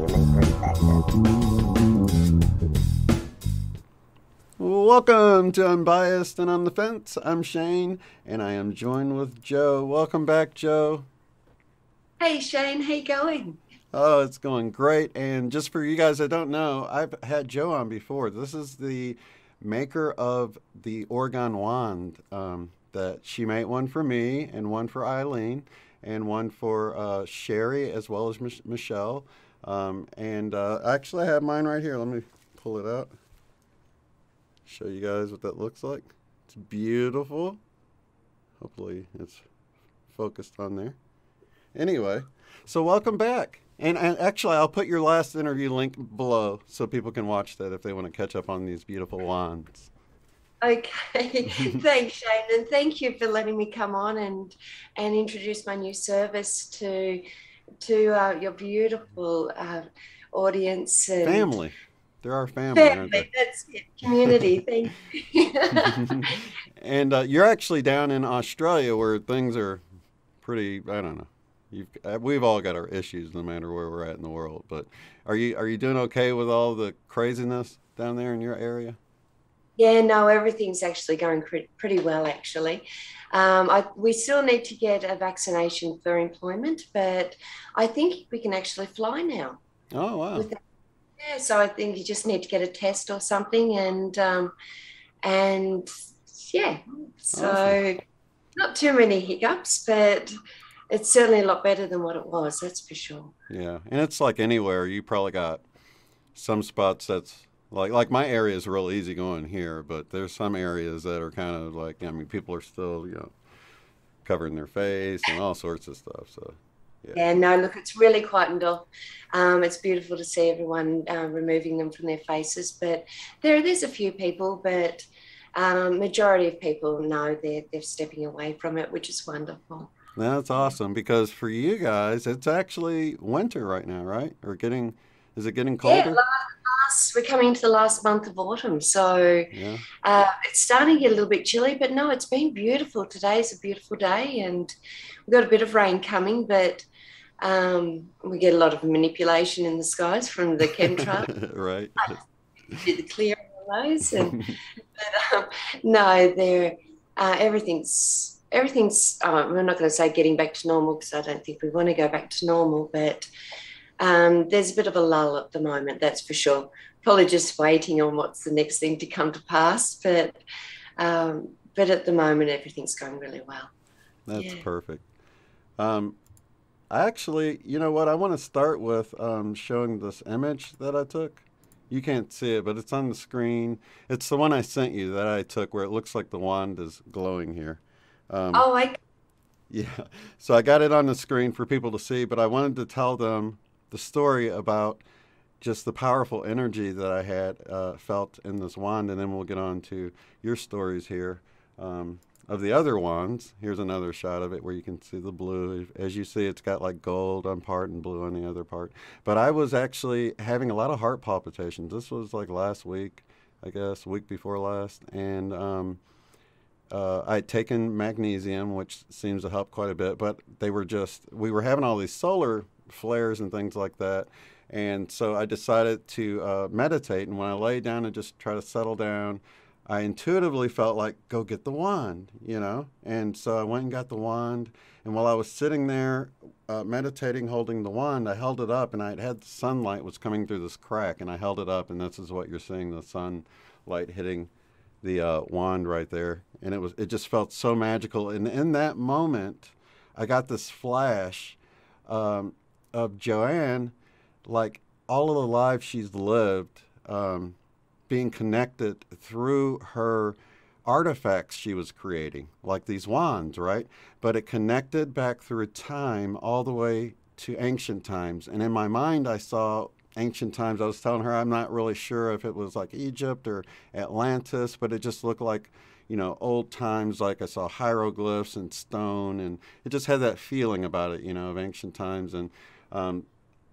human perspective. Welcome to Unbiased and on the Fence. I'm Shane, and I am joined with Joe. Welcome back, Joe. Hey Shane, how you going? Oh, it's going great. And just for you guys that don't know, I've had Joe on before. This is the maker of the Orgone wand. That she made one for me and one for Eileen and one for Sherry as well as Michelle. Actually, I have mine right here. Let me pull it out. Show you guys what that looks like. It's beautiful. Hopefully it's focused on there. Anyway, so welcome back. And actually, I'll put your last interview link below so people can watch that if they want to catch up on these beautiful wands. Okay, thanks Shane, and thank you for letting me come on and introduce my new service to your beautiful audience and family. They're our family, aren't they? That's it, community. Thank you. And you're actually down in Australia where things are pretty, I don't know. We've all got our issues no matter where we're at in the world. But are you doing okay with all the craziness down there in your area? Yeah, no, everything's actually going pretty well, actually. We still need to get a vaccination for employment, but I think we can actually fly now. Oh, wow. Yeah, so I think you just need to get a test or something, and yeah, so Awesome. not too many hiccups, but it's certainly a lot better than what it was, that's for sure. Yeah. And it's like anywhere, you probably got some spots that's like my area is real easy going here, but there's some areas that are kind of like, I mean, people are still, covering their face and all sorts of stuff. So, yeah. Yeah, no, look, it's really quietened off. It's beautiful to see everyone removing them from their faces, but there's a few people, but majority of people know they're stepping away from it, which is wonderful. That's Yeah. awesome because for you guys, it's actually winter right now, right? Is it getting Yeah, colder? we're coming to the last month of autumn, so Yeah. it's starting to get a little bit chilly, but no, it's been beautiful. Today's a beautiful day, and we've got a bit of rain coming, but we get a lot of manipulation in the skies from the chemtrails, Right. do the clear on those, and but, no, they're everything's. We're not going to say getting back to normal because I don't think we want to go back to normal, but there's a bit of a lull at the moment, that's for sure. Probably just waiting on what's the next thing to come to pass, but at the moment everything's going really well. That's Yeah. perfect. Um, I actually, you know what? I want to start with showing this image that I took. You can't see it, but it's on the screen. It's the one I sent you that I took where it looks like the wand is glowing here. Um, Oh, I yeah, so I got it on the screen for people to see, but I wanted to tell them the story about just the powerful energy that I had felt in this wand, and then we'll get on to your stories here of the other wands. Here's another shot of it where you can see the blue. As you see, it's got like gold on part and blue on the other part. But I was actually having a lot of heart palpitations. This was like last week, I guess, week before last, and I'd taken magnesium, which seems to help quite a bit, but we were having all these solar flares and things like that. And so I decided to meditate. And when I lay down and just try to settle down, I intuitively felt like, go get the wand, you know? And so I went and got the wand. And while I was sitting there meditating, holding the wand, I held it up and I had the sunlight was coming through this crack. And I held it up, and this is what you're seeing, the sunlight hitting the wand right there. And it just felt so magical. And in that moment, I got this flash of Joanne, like all of the lives she's lived, being connected through her artifacts she was creating, like these wands, right? But it connected back through time all the way to ancient times. And in my mind, I saw ancient times. I was telling her I'm not really sure if it was like Egypt or Atlantis, but it just looked like, old times. Like I saw hieroglyphs and stone, and it just had that feeling about it, of ancient times. And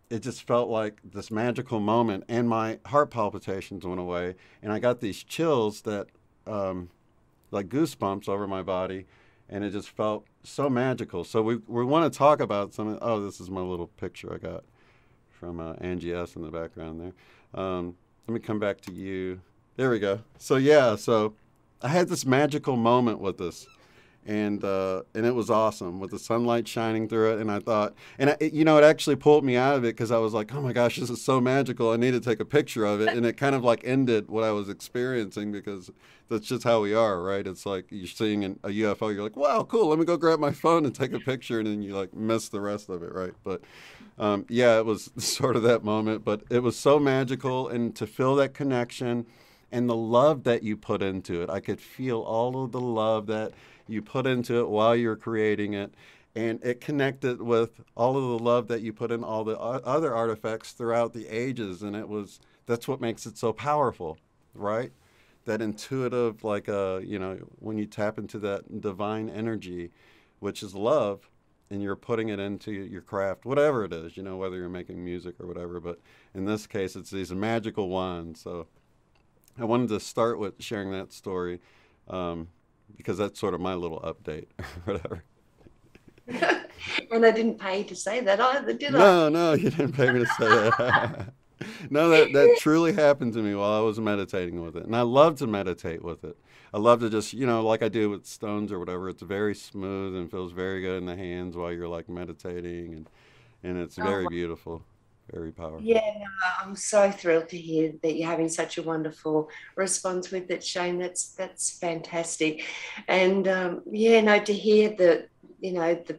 it just felt like this magical moment, and my heart palpitations went away, and I got these chills that, like goosebumps over my body, and it just felt so magical. So we want to talk about some. Oh, this is my little picture I got from Angie S in the background there. Let me come back to you. There we go. So yeah, so I had this magical moment with this, and it was awesome with the sunlight shining through it. And I thought, it actually pulled me out of it because I was like, oh my gosh, this is so magical. I need to take a picture of it, and it kind of like ended what I was experiencing because that's just how we are, right? It's like you're seeing a UFO, you're like, wow, cool. Let me go grab my phone and take a picture, and then you like miss the rest of it, right? But yeah, it was sort of that moment, but it was so magical, and to feel that connection and the love that you put into it. I could feel all of the love that you put into it while you're creating it. And it connected with all of the love that you put in all the other artifacts throughout the ages. And that's what makes it so powerful, right? That intuitive, like, when you tap into that divine energy, which is love, and you're putting it into your craft, whatever it is, whether you're making music or whatever. But in this case, it's these magical wands. So I wanted to start with sharing that story because that's sort of my little update or whatever. And I didn't pay to say that either, did I? No, you didn't pay me to say that. No, that truly happened to me while I was meditating with it. And I love to meditate with it. I love to just, like I do with stones or whatever, it's very smooth and feels very good in the hands while you're like meditating. And it's very beautiful, very powerful. Yeah, no, I'm so thrilled to hear that you're having such a wonderful response with it, Shane. That's fantastic, and yeah, no, to hear the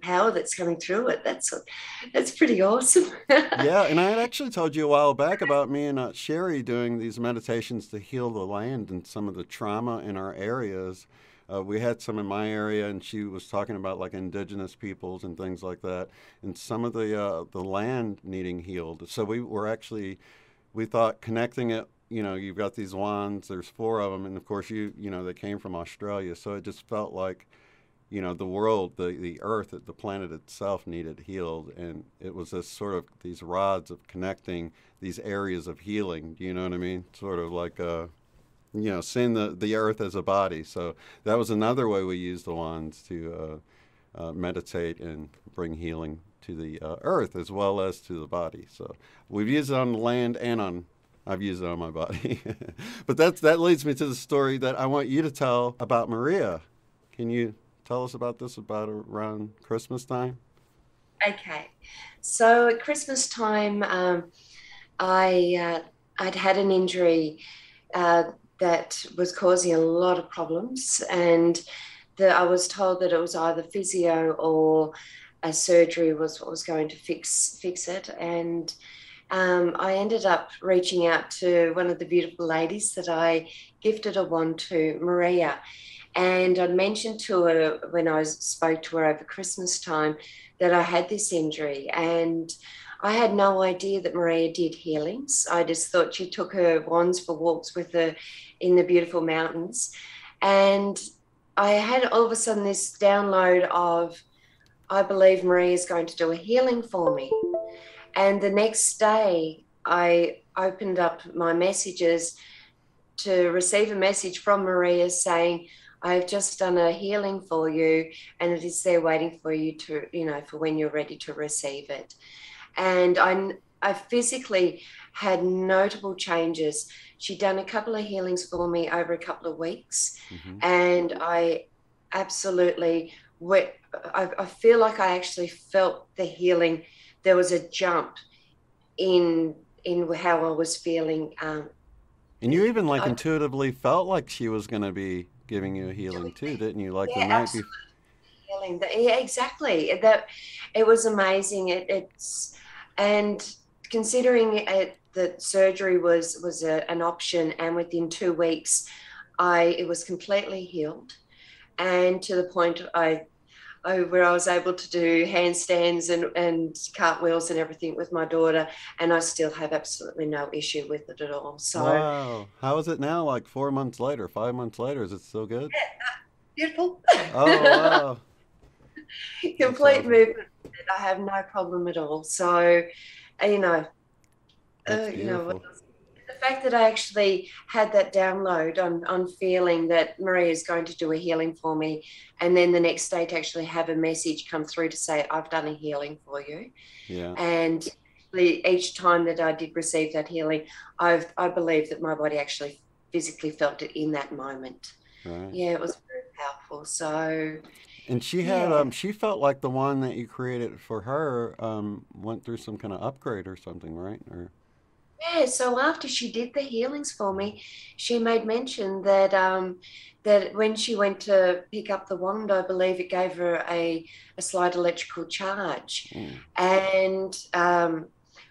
power that's coming through it. That's pretty awesome. Yeah, and I had actually told you a while back about me and Sherry doing these meditations to heal the land and some of the trauma in our areas. We had some in my area, and she was talking about like indigenous peoples and things like that, and some of the land needing healed. So we thought connecting it. You've got these wands. There's 4 of them, and of course they came from Australia. So it just felt like the world, the earth, the planet itself needed healed. And it was this sort of these rods of connecting these areas of healing. Do you know what I mean? Sort of like, seeing the earth as a body. So that was another way we used the wands to meditate and bring healing to the earth as well as to the body. So we've used it on the land and I've used it on my body. But that leads me to the story that I want you to tell about Maria. Can you tell us about this about around Christmas time? Okay, so at Christmas time, I'd had an injury that was causing a lot of problems, and I was told that it was either physio or a surgery was what was going to fix it. And I ended up reaching out to one of the beautiful ladies that I gifted a wand to, Maria. And I mentioned to her when I spoke to her over Christmas time that I had this injury, and I had no idea that Maria did healings. I just thought she took her wands for walks with her in the beautiful mountains. And I had all of a sudden this download of, I believe Maria is going to do a healing for me. And the next day I opened up my messages to receive a message from Maria saying, I've just done a healing for you, and it is there waiting for you to, for when you're ready to receive it. And I physically had notable changes. She'd done a couple of healings for me over a couple of weeks. Mm-hmm. And I absolutely, I feel like I actually felt the healing. There was a jump in how I was feeling. And you even intuitively felt like she was going to be giving you a healing too, didn't you? Like the night before. Healing. Yeah, exactly. That it was amazing. And considering that surgery was an option, and within 2 weeks, it was completely healed, and to the point where I was able to do handstands and cartwheels and everything with my daughter, and I still have absolutely no issue with it at all. So, wow, how is it now? Like 4 months later, 5 months later, is it still good? Yeah, beautiful. Oh wow, complete movement. I have no problem at all. So, the fact that I actually had that download on feeling that Maria is going to do a healing for me, and then the next day to actually have a message come through to say, I've done a healing for you. Yeah. And actually, each time that I did receive that healing, I believe that my body actually physically felt it in that moment. Right. Yeah, it was very powerful. So, And she had yeah. she felt like the one that you created for her went through some kind of upgrade or something, right? Or Yeah, so after she did the healings for me, she made mention that that when she went to pick up the wand, I believe it gave her a slight electrical charge, mm, and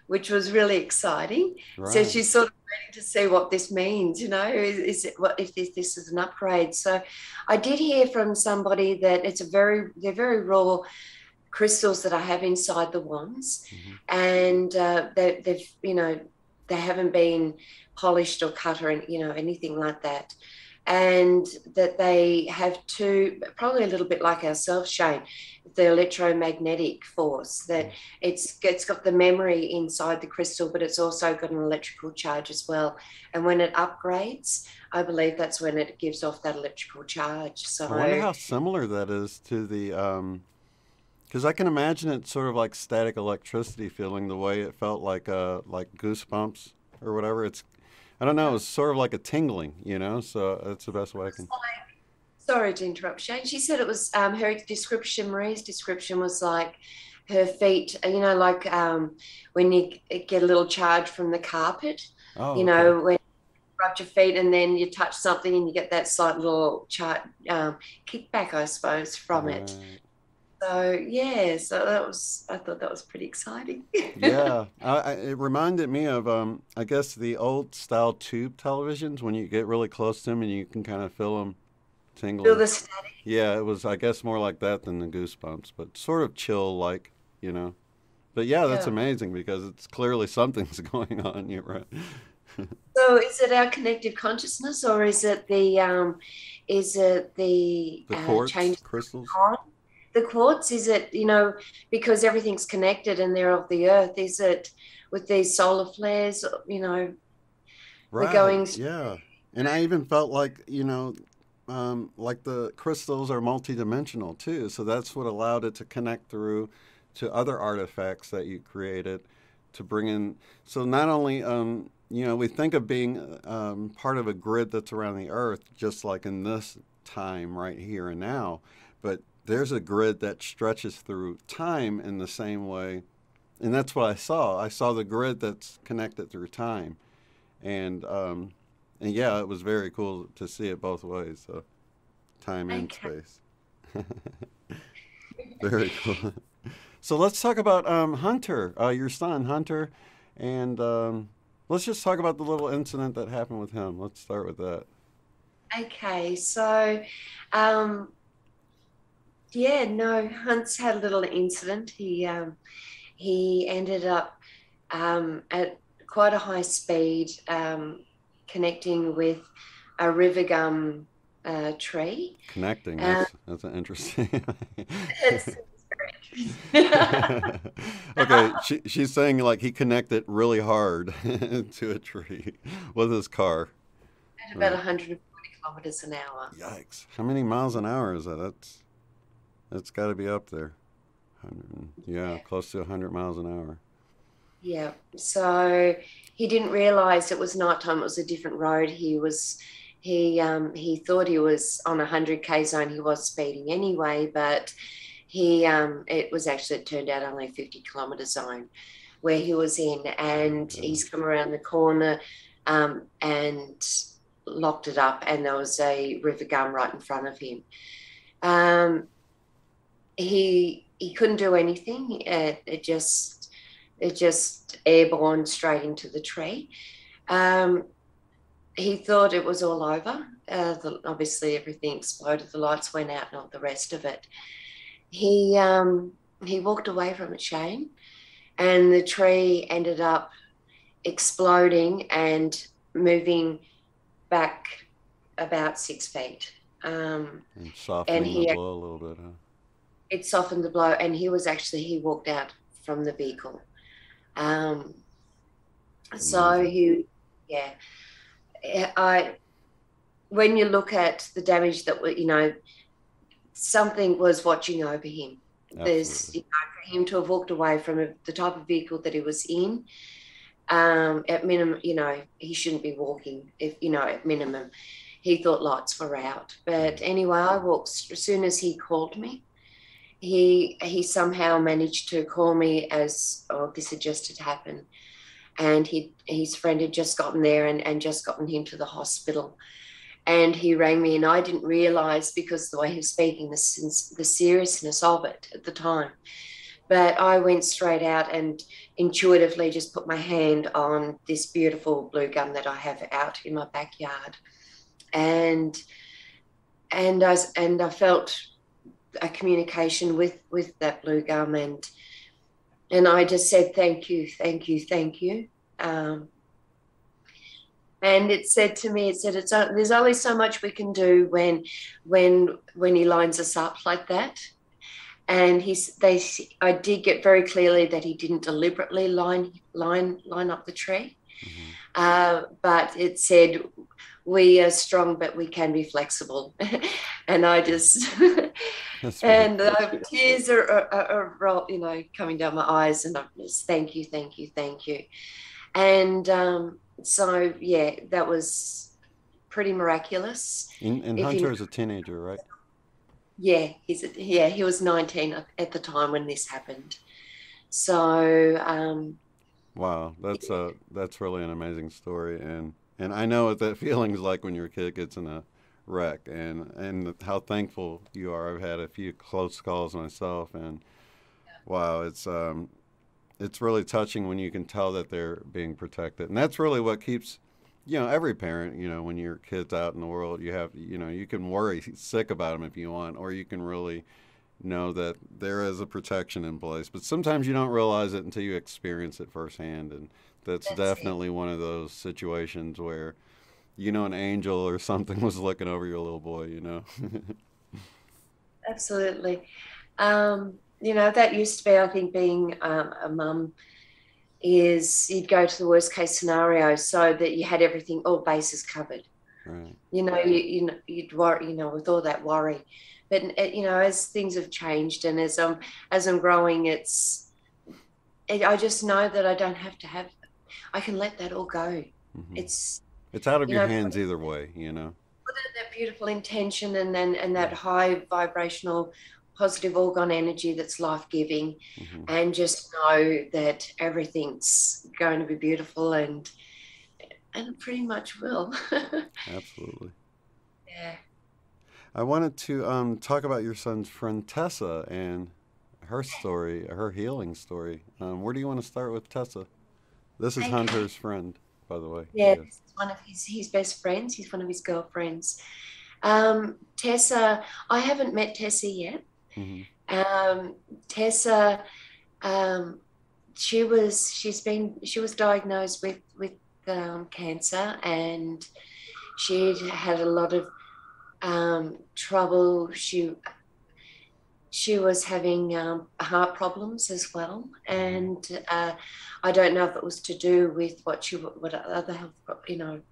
which was really exciting. So right. she's sort of waiting to see what this means. Is it what if this is an upgrade? So I did hear from somebody that they're very raw crystals that I have inside the wands, Hmm. and they've they haven't been polished or cut or anything like that, and that they have two, probably a little bit like ourselves, Shane, the electromagnetic force, that it's got the memory inside the crystal, but it's also got an electrical charge as well. And when it upgrades, I believe that's when it gives off that electrical charge. I wonder So how similar that is to the because I can imagine it sort of like static electricity feeling the way it felt like goosebumps or whatever. It's I don't know. It's sort of like a tingling, you know. So that's the best way I can. sorry to interrupt, Shane. She said it was her description, Marie's description was like her feet, like when you get a little charge from the carpet, Oh, okay. when you rub your feet and then you touch something and you get that slight little kickback, I suppose, from it. Right. So, yeah, I thought that was pretty exciting. Yeah, it reminded me of I guess the old style tube televisions when you get really close to them and you can kind of feel them Feel tingling. the static. Yeah, it was I guess more like that than the goosebumps, but sort of chill like, you know. But yeah, that's Yeah. amazing because it's clearly something's going on. You're right. So, is it our connective consciousness, or is it the The quartz change? crystals. The quartz, is it, because everything's connected and they're of the earth, is it with these solar flares, the Right. goings? Yeah. And I even felt like, like the crystals are multidimensional too. So that's what allowed it to connect through to other artifacts that you created to bring in. So not only, we think of being part of a grid that's around the earth, just like in this time right here and now, but there's a grid that stretches through time in the same way. And that's what I saw. I saw the grid that's connected through time. And and yeah, it was very cool to see it both ways, so time and Okay. space. Very cool. So let's talk about Hunter, your son Hunter, and let's just talk about the little incident that happened with him. Let's start with that. Okay. So, um, yeah, no, Hunt's had a little incident. He ended up at quite a high speed, connecting with a river gum tree. Connecting. Um, That's an interesting. it's very Okay, she's saying like he connected really hard to a tree with his car. at about Right. 140 kilometers an hour. Yikes! How many miles an hour is that? That's got to be up there. 100, yeah, Yeah. close to 100 miles an hour. Yeah. So he didn't realize it was nighttime. It was a different road. He thought he was on a 100K zone. He was speeding anyway, but it was actually, it turned out, only a 50-kilometer zone where he was in, Oh my and goodness. he's come around the corner and locked it up, and there was a river gum right in front of him. Um, he couldn't do anything. It just airborne straight into the tree. Um, he thought it was all over. Obviously, everything exploded. The lights went out, and all the rest of it. He um, he walked away from it, Shane, and the tree ended up exploding and moving back about 6 feet. Um, And and softening the he blow a little bit, huh? It softened the blow, and he walked out from the vehicle. Um, It's so amazing. he, yeah, I when you look at the damage that something was watching over him. There's, Absolutely. for him to have walked away from the type of vehicle that he was in, at minimum, he shouldn't be walking. If at minimum, he thought lights were out. But Right. anyway, I walked as soon as he called me. He somehow managed to call me as, oh, this had just happened, and his friend had just gotten there and just gotten him to the hospital. And he rang me, and I didn't realize, because the way he was speaking, the seriousness of it at the time. But I went straight out and intuitively just put my hand on this beautiful blue gum that I have out in my backyard, and I felt a communication with that blue gum, and I just said thank you, thank you, thank you. Um, and it said to me, there's only so much we can do when he lines us up like that. And I did get very clearly that he didn't deliberately line up the tree, Hmm. but it said, we are strong, but we can be flexible. And I just That's very and cool. tears are coming down my eyes, and I'm just thank you, thank you, thank you. And so yeah, that was pretty miraculous. And If you know, Hunter is a teenager, right? yeah, he was 19 at the time when this happened. So Wow, that's really an amazing story, and I know what that feeling's like when your kid gets in a wreck, and how thankful you are. I've had a few close calls myself, and wow, it's really touching when you can tell that they're being protected, and that's really what keeps, every parent, when your kid's out in the world, you can worry sick about them if you want, or you can really know that there is a protection in place. But sometimes you don't realize it until you experience it firsthand, and that's that's it. definitely one of those situations where an angel or something was looking over your little boy. Absolutely. That used to be, I think, being a mum is you'd go to the worst case scenario so that you had everything, all bases covered. Right. You'd worry, with all that worry. But as things have changed, and as I'm growing, I just know that I don't have to have. I can let that all go. Hmm. It's It's out of your put hands either way. in that beautiful intention, and that high vibrational, positive orgone energy that's life giving, Hmm. and just know that everything's going to be beautiful, and it pretty much will. Absolutely. Yeah. I wanted to talk about your son's friend Tessa and her story, her healing story. Where do you want to start with Tessa? This is Okay. Hunter's friend, by the way. Yeah, Yes. this is one of his best friends. He's one of his girlfriends. Tessa, I haven't met Tessa yet. Hmm. Um, Tessa, um, she was diagnosed with cancer, and she'd had a lot of trouble. She was having heart problems as well, Hmm. and I don't know if it was to do with what other health.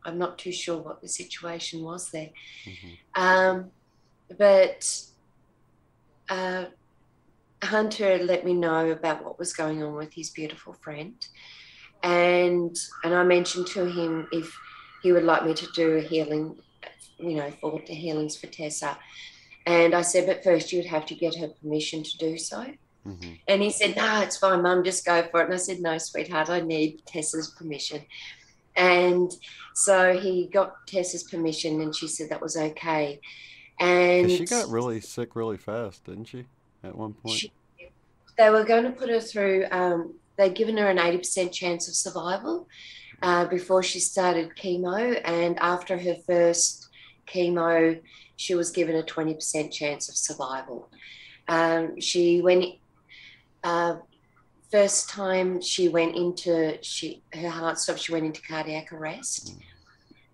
I'm not too sure what the situation was there. Hmm. Um, but uh, Hunter let me know about what was going on with his beautiful friend, and I mentioned to him if he would like me to do a healing, for the healings for Tessa. And I said, but first you'd have to get her permission to do so. Hmm. And he said, no, it's fine, Mum, just go for it. And I said, no, sweetheart, I need Tessa's permission. And so he got Tessa's permission, and she said that was okay. Because she And got really sick really fast, didn't she? At one point. she, they were going to put her through, they'd given her an 80% chance of survival before she started chemo. And after her first chemo, she was given a 20% chance of survival. She went uh, First time she went into her heart stopped. She went into cardiac arrest,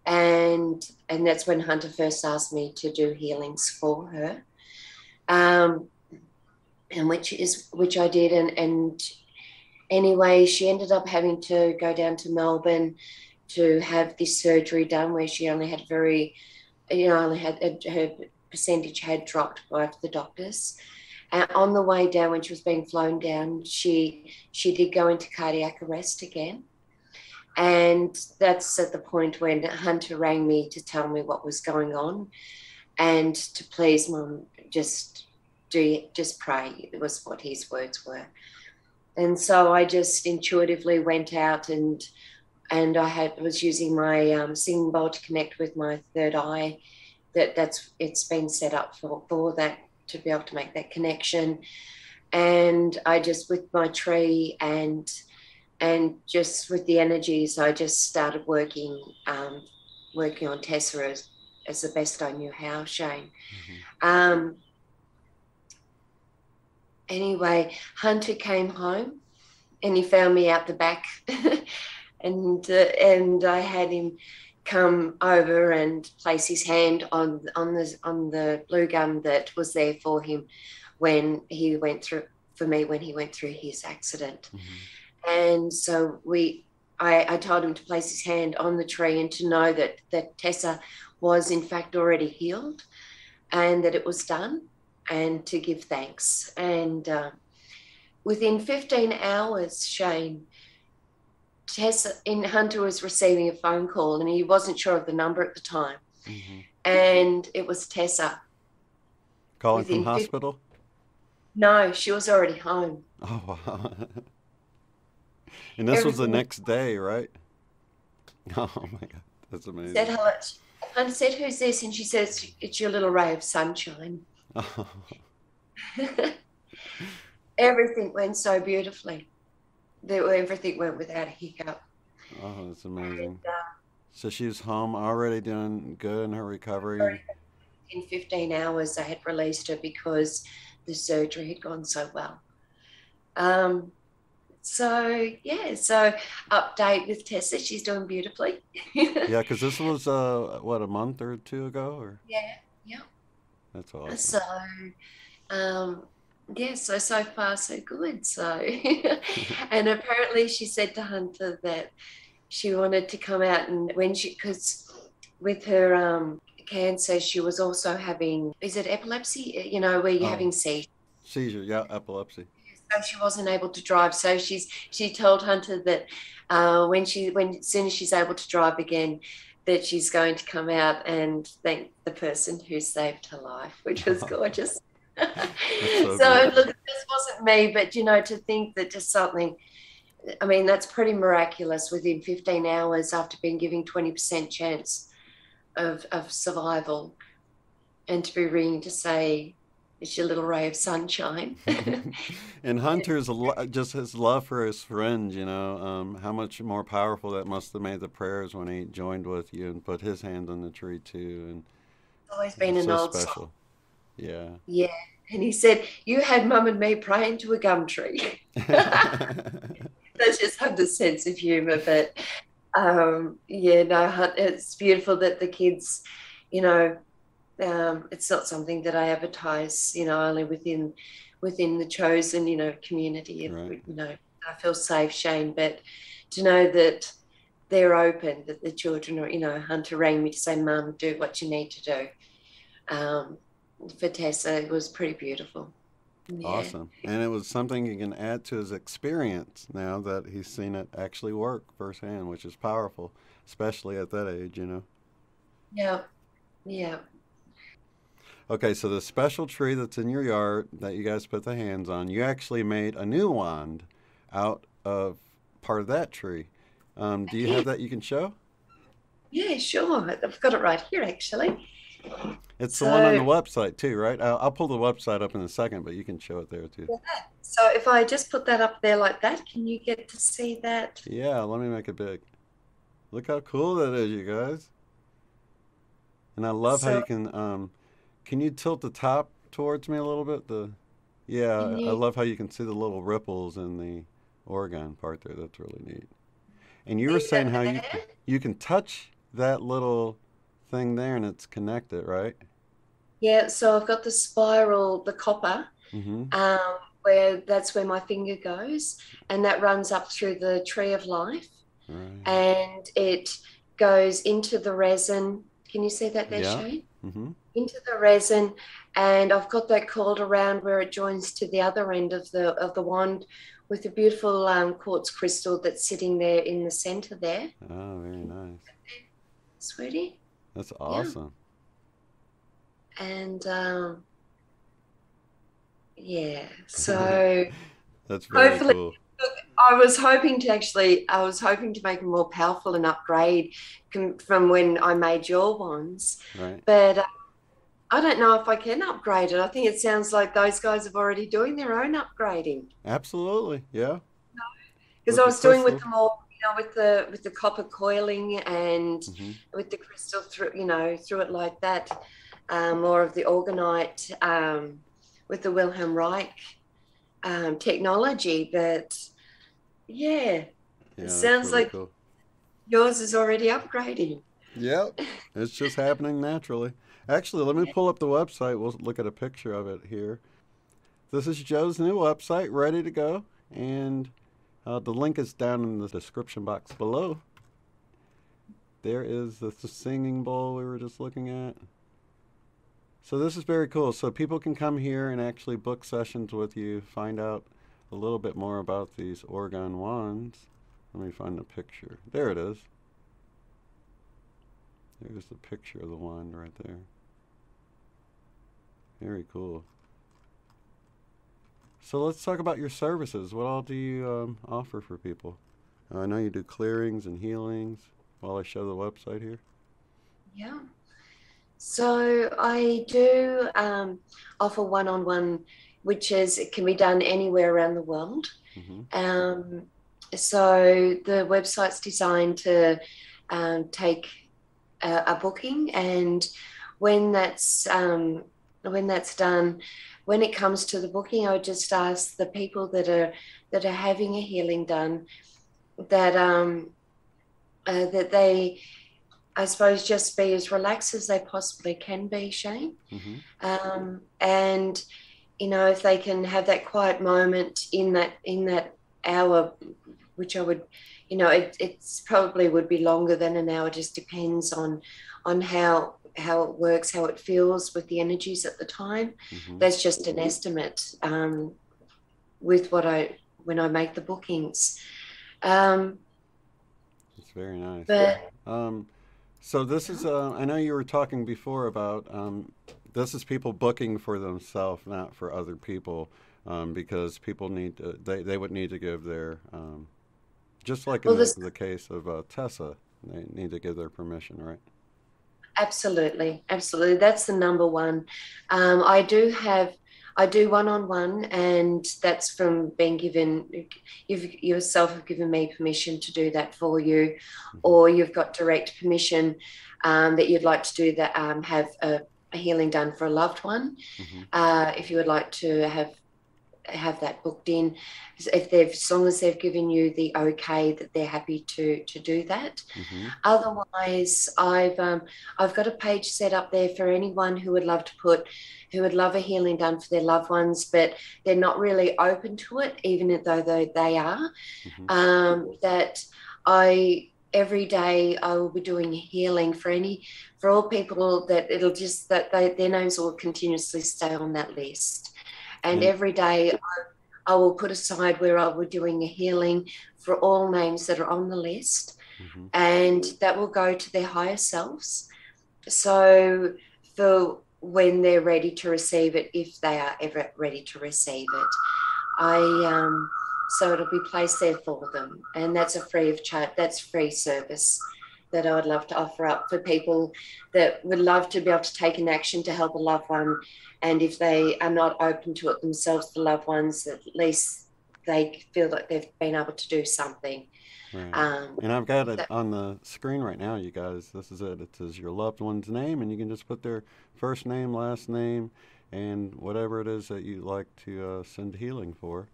and that's when Hunter first asked me to do healings for her, um, and which I did, and anyway, she ended up having to go down to Melbourne to have this surgery done, where she only had only had her percentage had dropped by the doctors. And on the way down, when she was being flown down, she did go into cardiac arrest again. And that's at the point when Hunter rang me to tell me what was going on and to please, Mum, just pray. It was what his words were. And so I just intuitively went out and I was using my singing bowl to connect with my third eye. It's been set up for that, to be able to make that connection. And I just, with my tree and just with the energies, I just started working on Tessa as the best I knew how, Shane. Mm-hmm. Anyway, Hunter came home and he found me out the back and I had him come over and place his hand on the blue gum that was there for him when he went through his accident. Mm-hmm. And so I told him to place his hand on the tree and to know that Tessa was in fact already healed and that it was done, and to give thanks. And within 15 hours, Shane, Hunter was receiving a phone call and he wasn't sure of the number at the time. Mm-hmm. And it was Tessa. Calling from hospital? No, she was already home. Oh, wow. And this was the next day, right? Oh, my God. That's amazing. Hunter said, "Who's this?" And she says, "It's your little ray of sunshine." Oh. Everything went so beautifully. Everything went without a hiccup. Oh, that's amazing. And, so she was home already doing good in her recovery? In 15 hours, I had released her because the surgery had gone so well. So update with Tessa, she's doing beautifully. Yeah, because this was, a month or two ago? Or? Yeah. That's awesome. So, so far so good. So, and apparently she said to Hunter that she wanted to come out, and because with her cancer, she was also having, is it epilepsy? You know, where you're having seizures. Seizure, yeah, epilepsy. So she wasn't able to drive. So she told Hunter that as soon as she's able to drive again, that she's going to come out and thank the person who saved her life, which was gorgeous. So look, this wasn't me, but to think that just something, I mean, that's pretty miraculous within 15 hours after being given 20% chance of survival, and to be ringing to say it's your little ray of sunshine. And Hunter's just his love for his friends, how much more powerful that must have made the prayers when he joined with you and put his hand on the tree too. And it's always been an old special song. Yeah. And he said, "You had Mum and me praying to a gum tree." That's just Hunter's sense of humor. But it's beautiful that the kids, it's not something that I advertise, only within the chosen, community. Right. I feel safe, Shane, but to know that they're open, that the children are, Hunter rang me to say, "Mum, do what you need to do." For Tessa, it was pretty beautiful. Yeah. Awesome. And it was something you can add to his experience now that he's seen it actually work firsthand, which is powerful, especially at that age, Yeah. Okay, so the special tree that's in your yard that you guys put the hands on, you actually made a new wand out of part of that tree. Do you have that you can show? Yeah, sure. I've got it right here, actually. It's the one on the website too, right? I'll pull the website up in a second, but you can show it there too. Yeah. So if I just put that up there like that, can you get to see that? Yeah, let me make it big. Look how cool that is, you guys. And I love how you can you tilt the top towards me a little bit? I love how you can see the little ripples in the Orgone part there. That's really neat. And you were saying how you can touch that little thing there and it's connected, right? Yeah, so I've got the spiral, the copper, that's where my finger goes, and that runs up through the tree of life. Right. And it goes into the resin. Can you see that there, Shane? Mm-hmm. into the resin, and I've got that coiled around where it joins to the other end of the wand with the beautiful quartz crystal that's sitting there in the center there. Oh, very nice. Sweetie. That's Yeah. awesome. And yeah, so That's very hopefully, cool. look, I was hoping to make them more powerful and upgrade from when I made your ones, Right. but I don't know if I can upgrade it. I think it sounds like those guys are already doing their own upgrading, Absolutely. Yeah. because With I the was doing with crystals. them all, with the copper coiling and Hmm. with the crystal through it like that, more of the orgonite with the Wilhelm Reich technology. But yeah, it Yeah, that's sounds really like cool. yours is already upgrading. Yep. It's just happening naturally. Actually, let me pull up the website. We'll look at a picture of it here. This is Joe's new website, ready to go. And the link is down in the description box below. There is the singing bowl we were just looking at. So this is very cool. So people can come here and actually book sessions with you, find out a little bit more about these Orgone wands. Let me find the picture. There it is. There's the picture of the wand right there. Very cool. So let's talk about your services. What all do you offer for people? I know you do clearings and healings while I show the website here. Yeah. So I do offer one-on-one, which is it can be done anywhere around the world. Mm-hmm. Um, so the website's designed to take a booking, and when that's um, when that's done, when it comes to the booking, I would just ask the people that are having a healing done that that they, I suppose, just be as relaxed as they possibly can be, Shane. Mm-hmm. And if they can have that quiet moment in that hour, which I would, it's probably would be longer than an hour. Just depends on how it works, how it feels with the energies at the time. Mm-hmm. That's just an estimate with what I when I make the bookings. Um, It's very nice. but Um, so this is, I know you were talking before about this is people booking for themselves, not for other people, because people need to, they would need to give their, just like in well, the, this the case of Tessa, they need to give their permission, right? absolutely, absolutely. That's the number one. I do one-on-one, and that's from being given, you've yourself have given me permission to do that for you, Mm-hmm. or you've got direct permission that you'd like to do that, have a healing done for a loved one. Mm-hmm. If you would like to have that booked in, if they've as long as they've given you the okay that they're happy to do that. Mm-hmm. Otherwise, I've got a page set up there for anyone who would love a healing done for their loved ones, but they're not really open to it, even though they are. Mm-hmm. That I every day I will be doing healing for all people that it'll just that their names will continuously stay on that list. And And every day I will put aside where I will be doing a healing for all names that are on the list, mm-hmm. and that will go to their higher selves. So for when they're ready to receive it, if they are ever ready to receive it, I so it'll be placed there for them, and that's a free of charge. That's free service that I would love to offer up for people that would love to be able to take an action to help a loved one, and if they are not open to it themselves, the loved ones, at least they feel like they've been able to do something. right. Um, And I've got it that, on the screen right now, you guys. This is it. It says your loved one's name, and you can just put their first name, last name, and whatever it is that you like to send healing for.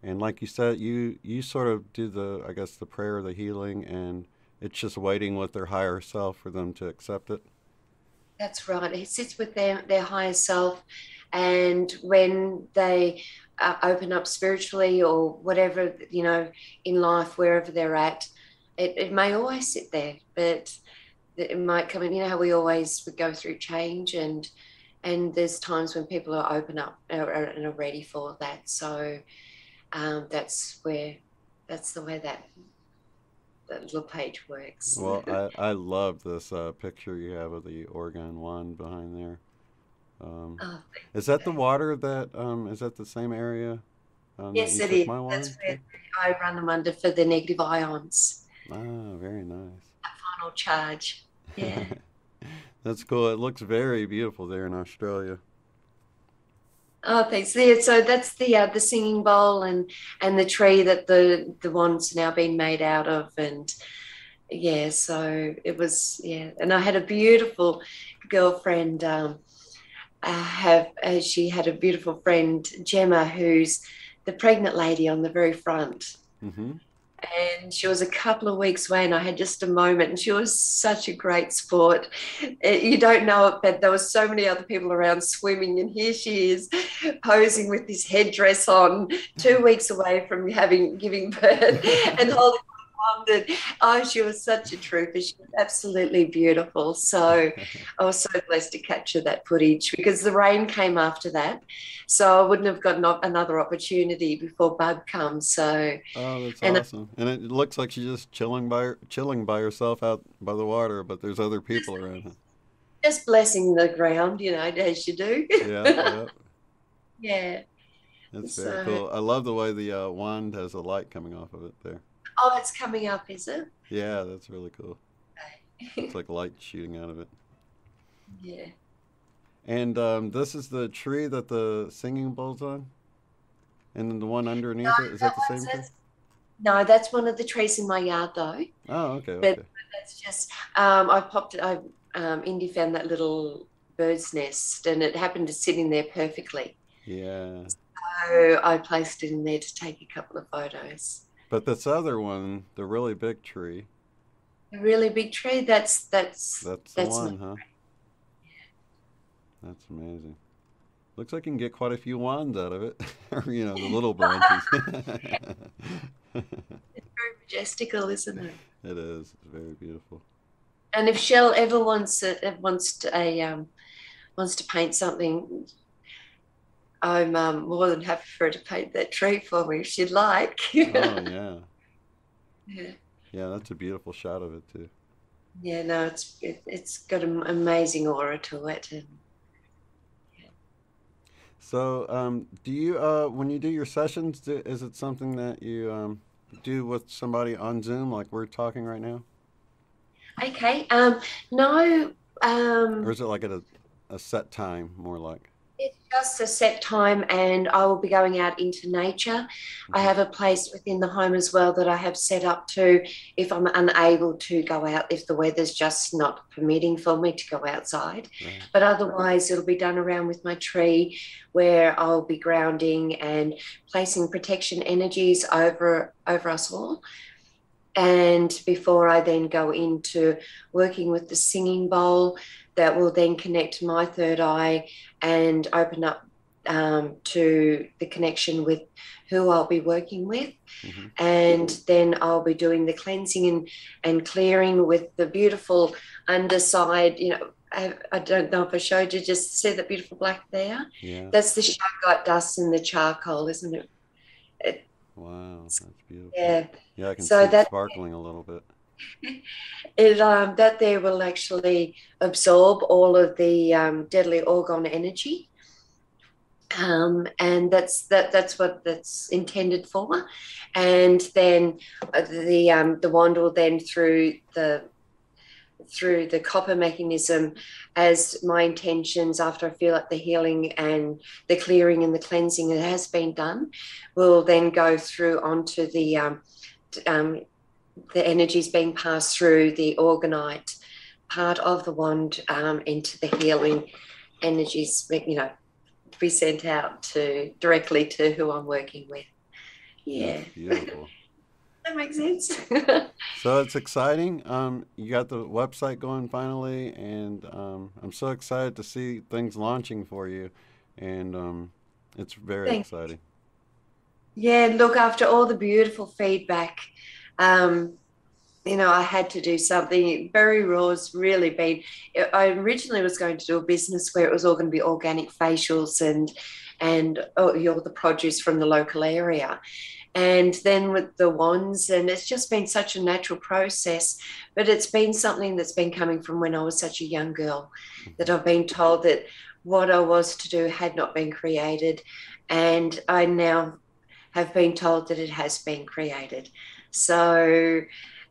And like you said, you sort of do the, I guess, the prayer, the healing, and it's just waiting with their higher self for them to accept it. that's right. It sits with their higher self, and when they open up spiritually or whatever in life, wherever they're at, it may always sit there, but that it might come in. You know how we always would go through change, and there's times when people are open up and are ready for that. So that's the way that little page works. Well, I love this picture you have of the Orgone wand behind there. Um, Oh, is that the water that is that the same area that yes, you it took is. my That's wand where to? I run them under for the negative ions, Ah, very nice. final charge. Yeah. That's cool. It looks very beautiful there in Australia. Oh, thanks. Yeah, so that's the singing bowl and the tree that the wand's now been made out of, and yeah, so it was, yeah, and I had a beautiful girlfriend. She had a beautiful friend, Gemma, who's the pregnant lady on the very front. Mm-hmm. And she was a couple of weeks away, and I had just a moment, and she was such a great sport. You don't know it, but there were so many other people around swimming, and here she is posing with this headdress on, 2 weeks away from having giving birth, and holding on. Oh, she was such a trooper. She was absolutely beautiful. So I was so blessed to capture that footage because the rain came after that, so I wouldn't have got another opportunity before Bug comes. So Oh, that's and awesome. And it looks like she's just chilling by herself out by the water, but there's other people around her. just blessing the ground, as you do. Yeah, yeah. Yeah. That's very So, cool. I love the way the wand has a light coming off of it there. oh, it's coming up, is it? Yeah, that's really cool. It's Okay. like light shooting out of it. Yeah. And this is the tree that the singing bowl's on? And then the one No, underneath it, is that the same tree? no, that's one of the trees in my yard, though. Oh, okay, But okay. that's just, Indy found that little bird's nest, and it happened to sit in there perfectly. Yeah. So I placed it in there to take a couple of photos. But this other one, the really big tree, A really big tree. that's the That's my. one, huh? That's amazing. Looks like you can get quite a few wands out of it. Or, the little branches. It's very majestical, isn't it? It is. It's very beautiful. And if Shell ever wants to paint something, I'm more than happy for her to paint that tree for me if she'd like. Oh, Yeah, yeah. Yeah, that's a beautiful shot of it, too. yeah, no, it's got an amazing aura to it, and So, do you, when you do your sessions, is it something that you do with somebody on Zoom like we're talking right now? okay, no, Or is it like at a set time, more like? it's just a set time, and I will be going out into nature. I Hmm. have a place within the home as well that I have set up to if I'm unable to go out, if the weather's just not permitting for me to go outside. Right. But otherwise, it'll be done around with my tree where I'll be grounding and placing protection energies over us all. And before I then go into working with the singing bowl, that will then connect my third eye and open up to the connection with who I'll be working with. Hmm. And then I'll be doing the cleansing and clearing with the beautiful underside. I don't know if I showed you, just see that beautiful black there? Yeah. That's the shungite dust and the charcoal, isn't it? it Wow, that's beautiful. yeah. Yeah, I can see So it that sparkling a little bit. that there will actually absorb all of the deadly orgone energy, and that's what that's intended for. And then the wand will then through the copper mechanism, as my intentions after I feel like the healing and the clearing and the cleansing that has been done, will then go through onto um, the energies being passed through the orgonite part of the wand into the healing energies, to be sent out to directly to who I'm working with. That's Yeah, beautiful. that makes sense. So it's exciting. You got the website going finally, and I'm so excited to see things launching for you, and it's very Thanks. exciting. Yeah, look, after all the beautiful feedback, um, I had to do something. Berry Raw's really been. I originally was going to do a business where it was all going to be organic facials and all the produce from the local area. And then with the wands, and it's just been such a natural process. But it's been something that's been coming from when I was such a young girl, that I've been told that what I was to do had not been created, and I now have been told that it has been created. So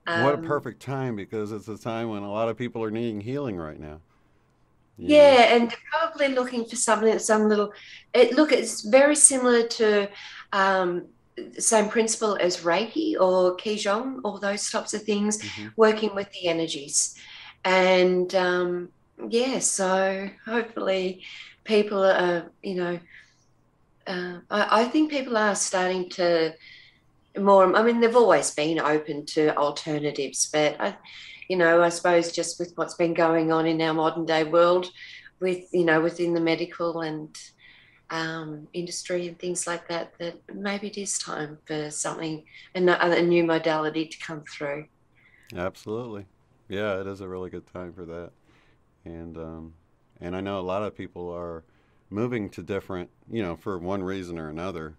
What a um, perfect time, because it's a time when a lot of people are needing healing right now. You know. yeah, and probably looking for something, some little. It's very similar to um, same principle as Reiki or Qigong, all those types of things, Hmm. working with the energies, and yeah. So hopefully, people are, I think people are starting to more. I mean, they've always been open to alternatives, but I suppose just with what's been going on in our modern day world, with within the medical and industry and things like that, that maybe it is time for something, a new modality to come through. Absolutely. Yeah, it is a really good time for that. And and I know a lot of people are moving to different, for one reason or another,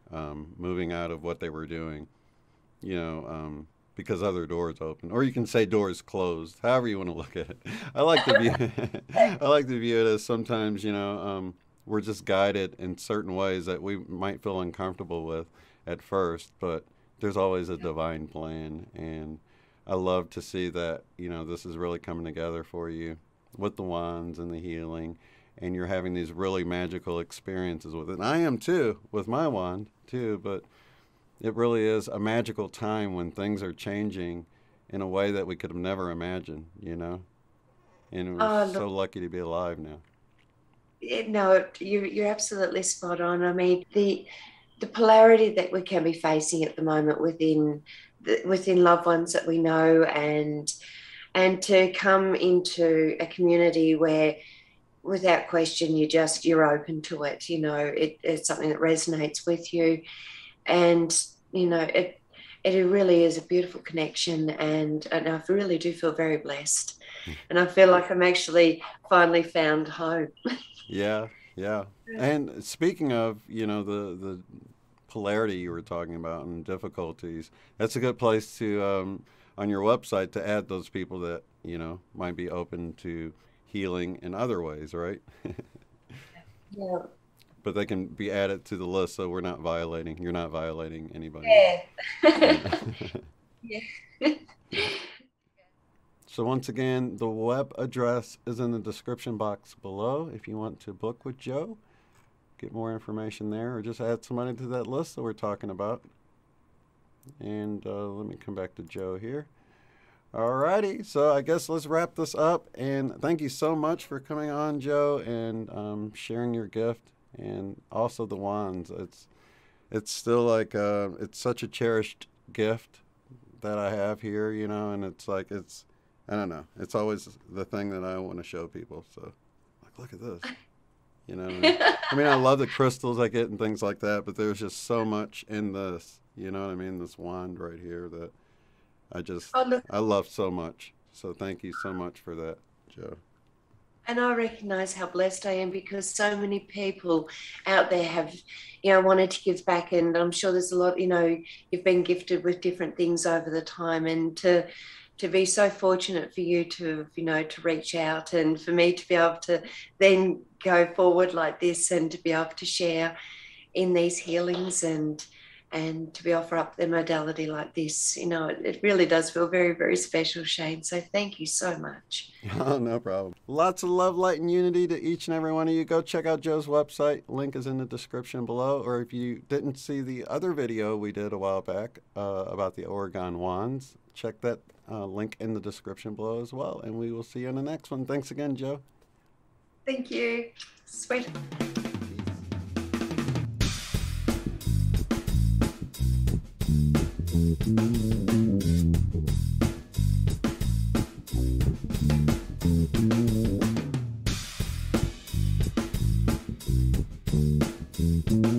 moving out of what they were doing, you know, because other doors open, or you can say doors closed, however you want to look at it. I like to view, I like to view it as sometimes, we're just guided in certain ways that we might feel uncomfortable with at first, but there's always a divine plan, and I love to see that, this is really coming together for you with the wands and the healing, and you're having these really magical experiences with it. And I am too with my wand too, but it really is a magical time when things are changing in a way that we could have never imagined. And we're Oh, so look, lucky to be alive now. no, you're absolutely spot on. I mean, the polarity that we can be facing at the moment within loved ones that we know, and to come into a community where without question you're open to it, it's something that resonates with you, and it really is a beautiful connection, and I really do feel very blessed, and I feel like I'm actually finally found home. Yeah, yeah. And speaking of, the polarity you were talking about and difficulties, that's a good place to, on your website, to add those people that, might be open to healing in other ways, right? Yeah. But they can be added to the list, so you're not violating anybody. Yeah. Yeah. Yeah. So once again, the web address is in the description box below if you want to book with Joe, get more information there, or just add somebody to that list that we're talking about. And let me come back to Joe here. Alrighty, so I guess let's wrap this up. And thank you so much for coming on, Joe, and sharing your gift, and also the wands. It's still like it's such a cherished gift that I have here, and it's like I don't know. It's always the thing that I want to show people. So, like, look at this. I mean, I love the crystals I get and things like that, but there's just so much in this. You know what I mean? This wand right here that I just Oh, look, I love so much. So thank you so much for that, Joe. and I recognize how blessed I am because so many people out there have, wanted to give back. And I'm sure there's a lot, you've been gifted with different things over the time. And to be so fortunate for you to, to reach out, and for me to be able to then go forward like this, and to be able to share in these healings, and to be offer up the modality like this, it really does feel very, very special, Shane. So thank you so much. Oh, no problem. Lots of love, light, and unity to each and every one of you. Go check out Joe's website. Link is in the description below. Or if you didn't see the other video we did a while back about the Orgone wands, check that link in the description below as well. And we will see you in the next one. Thanks again, Joe. Thank you. Sweet. Peace.